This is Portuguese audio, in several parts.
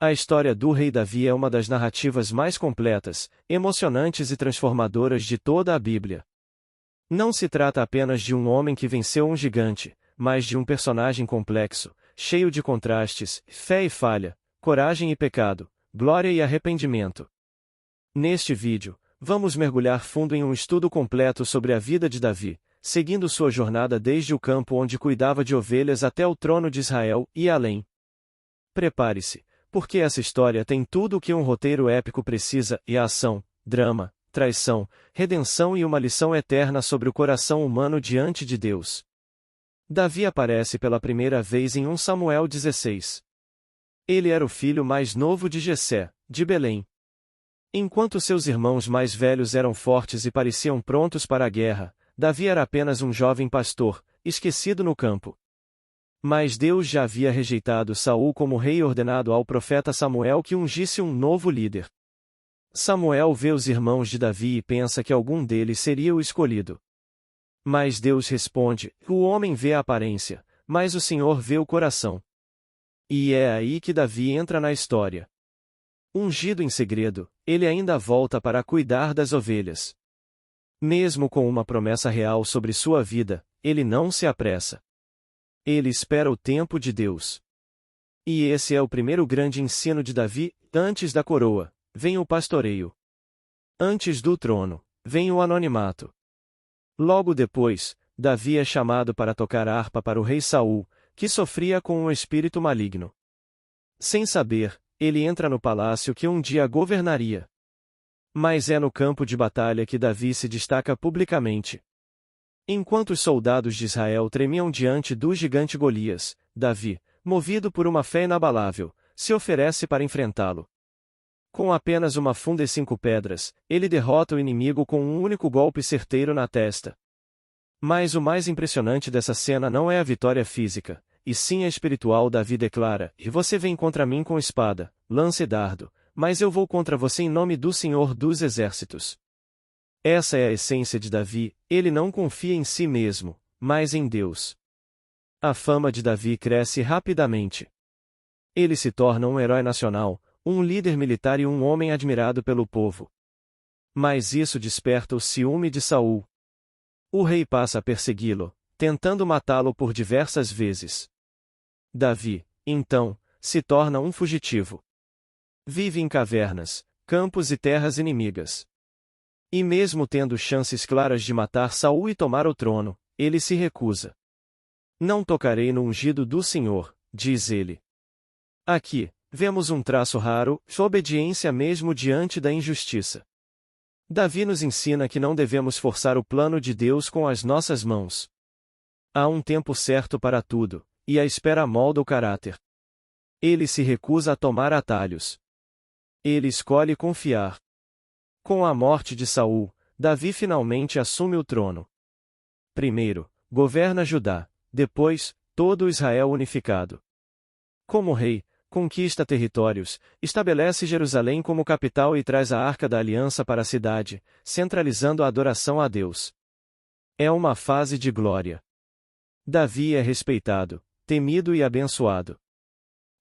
A história do rei Davi é uma das narrativas mais completas, emocionantes e transformadoras de toda a Bíblia. Não se trata apenas de um homem que venceu um gigante, mas de um personagem complexo, cheio de contrastes, fé e falha, coragem e pecado, glória e arrependimento. Neste vídeo, vamos mergulhar fundo em um estudo completo sobre a vida de Davi, seguindo sua jornada desde o campo onde cuidava de ovelhas até o trono de Israel e além. Prepare-se, porque essa história tem tudo o que um roteiro épico precisa: e ação, drama, traição, redenção e uma lição eterna sobre o coração humano diante de Deus. Davi aparece pela primeira vez em 1 Samuel 16. Ele era o filho mais novo de Jessé, de Belém. Enquanto seus irmãos mais velhos eram fortes e pareciam prontos para a guerra, Davi era apenas um jovem pastor, esquecido no campo. Mas Deus já havia rejeitado Saul como rei e ordenado ao profeta Samuel que ungisse um novo líder. Samuel vê os irmãos de Davi e pensa que algum deles seria o escolhido. Mas Deus responde: o homem vê a aparência, mas o Senhor vê o coração. E é aí que Davi entra na história. Ungido em segredo, ele ainda volta para cuidar das ovelhas. Mesmo com uma promessa real sobre sua vida, ele não se apressa. Ele espera o tempo de Deus. E esse é o primeiro grande ensino de Davi: antes da coroa, vem o pastoreio. Antes do trono, vem o anonimato. Logo depois, Davi é chamado para tocar a harpa para o rei Saul, que sofria com um espírito maligno. Sem saber, ele entra no palácio que um dia governaria. Mas é no campo de batalha que Davi se destaca publicamente. Enquanto os soldados de Israel tremiam diante do gigante Golias, Davi, movido por uma fé inabalável, se oferece para enfrentá-lo. Com apenas uma funda e 5 pedras, ele derrota o inimigo com um único golpe certeiro na testa. Mas o mais impressionante dessa cena não é a vitória física, e sim a espiritual. Davi declara: e você vem contra mim com espada, lança e dardo, mas eu vou contra você em nome do Senhor dos Exércitos. Essa é a essência de Davi: ele não confia em si mesmo, mas em Deus. A fama de Davi cresce rapidamente. Ele se torna um herói nacional, um líder militar e um homem admirado pelo povo. Mas isso desperta o ciúme de Saul. O rei passa a persegui-lo, tentando matá-lo por diversas vezes. Davi, então, se torna um fugitivo. Vive em cavernas, campos e terras inimigas. E mesmo tendo chances claras de matar Saul e tomar o trono, ele se recusa. Não tocarei no ungido do Senhor, diz ele. Aqui, vemos um traço raro: obediência mesmo diante da injustiça. Davi nos ensina que não devemos forçar o plano de Deus com as nossas mãos. Há um tempo certo para tudo, e a espera molda o caráter. Ele se recusa a tomar atalhos. Ele escolhe confiar. Com a morte de Saul, Davi finalmente assume o trono. Primeiro, governa Judá, depois, todo Israel unificado. Como rei, conquista territórios, estabelece Jerusalém como capital e traz a Arca da Aliança para a cidade, centralizando a adoração a Deus. É uma fase de glória. Davi é respeitado, temido e abençoado.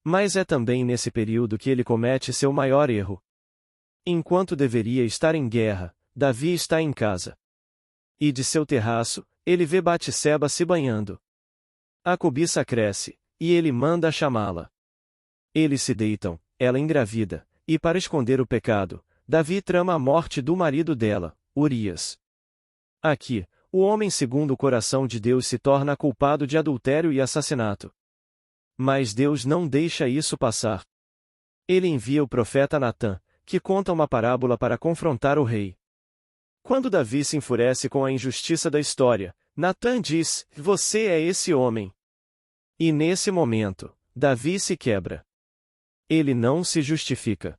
Mas é também nesse período que ele comete seu maior erro. Enquanto deveria estar em guerra, Davi está em casa. E de seu terraço, ele vê Batseba se banhando. A cobiça cresce, e ele manda chamá-la. Eles se deitam, ela engravida, e para esconder o pecado, Davi trama a morte do marido dela, Urias. Aqui, o homem segundo o coração de Deus se torna culpado de adultério e assassinato. Mas Deus não deixa isso passar. Ele envia o profeta Natã, que conta uma parábola para confrontar o rei. Quando Davi se enfurece com a injustiça da história, Natã diz: você é esse homem. E nesse momento, Davi se quebra. Ele não se justifica.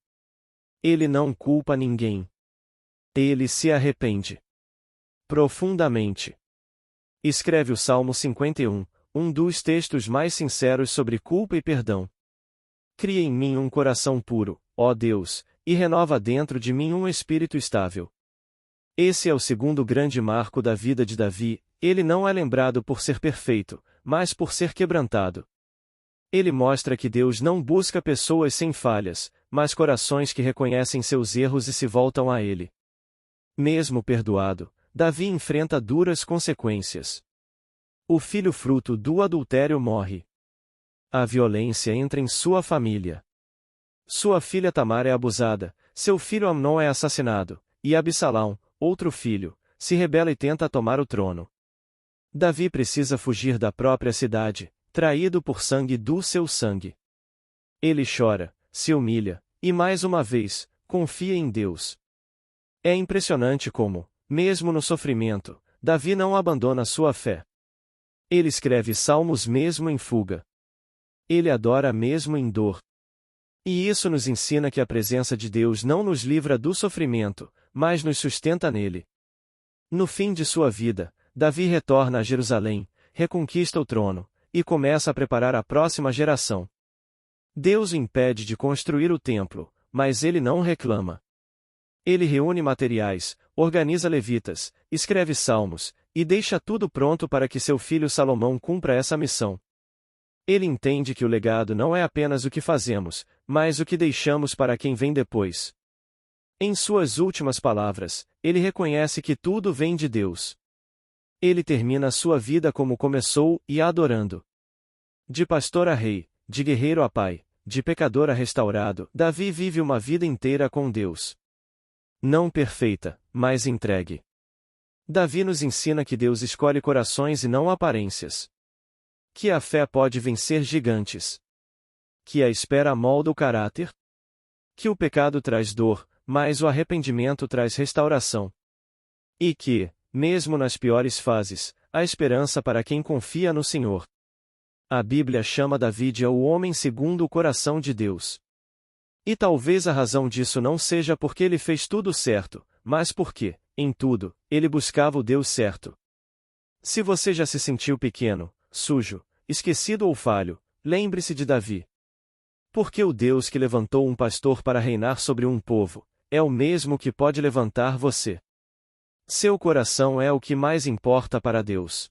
Ele não culpa ninguém. Ele se arrepende profundamente. Escreve o Salmo 51, um dos textos mais sinceros sobre culpa e perdão. Cria em mim um coração puro, ó Deus, e renova dentro de mim um espírito estável. Esse é o segundo grande marco da vida de Davi: ele não é lembrado por ser perfeito, mas por ser quebrantado. Ele mostra que Deus não busca pessoas sem falhas, mas corações que reconhecem seus erros e se voltam a Ele. Mesmo perdoado, Davi enfrenta duras consequências. O filho fruto do adultério morre. A violência entra em sua família. Sua filha Tamar é abusada, seu filho Amnon é assassinado, e Absalão, outro filho, se rebela e tenta tomar o trono. Davi precisa fugir da própria cidade, traído por sangue do seu sangue. Ele chora, se humilha, e mais uma vez, confia em Deus. É impressionante como, mesmo no sofrimento, Davi não abandona sua fé. Ele escreve salmos mesmo em fuga. Ele adora mesmo em dor. E isso nos ensina que a presença de Deus não nos livra do sofrimento, mas nos sustenta nele. No fim de sua vida, Davi retorna a Jerusalém, reconquista o trono, e começa a preparar a próxima geração. Deus o impede de construir o templo, mas ele não reclama. Ele reúne materiais, organiza levitas, escreve salmos, e deixa tudo pronto para que seu filho Salomão cumpra essa missão. Ele entende que o legado não é apenas o que fazemos, mas o que deixamos para quem vem depois. Em suas últimas palavras, ele reconhece que tudo vem de Deus. Ele termina sua vida como começou, e adorando. De pastor a rei, de guerreiro a pai, de pecador a restaurado, Davi vive uma vida inteira com Deus. Não perfeita, mas entregue. Davi nos ensina que Deus escolhe corações e não aparências. Que a fé pode vencer gigantes. Que a espera molda o caráter. Que o pecado traz dor, mas o arrependimento traz restauração. E que, mesmo nas piores fases, há esperança para quem confia no Senhor. A Bíblia chama Davi de o homem segundo o coração de Deus. E talvez a razão disso não seja porque ele fez tudo certo, mas porque, em tudo, ele buscava o Deus certo. Se você já se sentiu pequeno, sujo, esquecido ou falho, lembre-se de Davi. Porque o Deus que levantou um pastor para reinar sobre um povo, é o mesmo que pode levantar você. Seu coração é o que mais importa para Deus.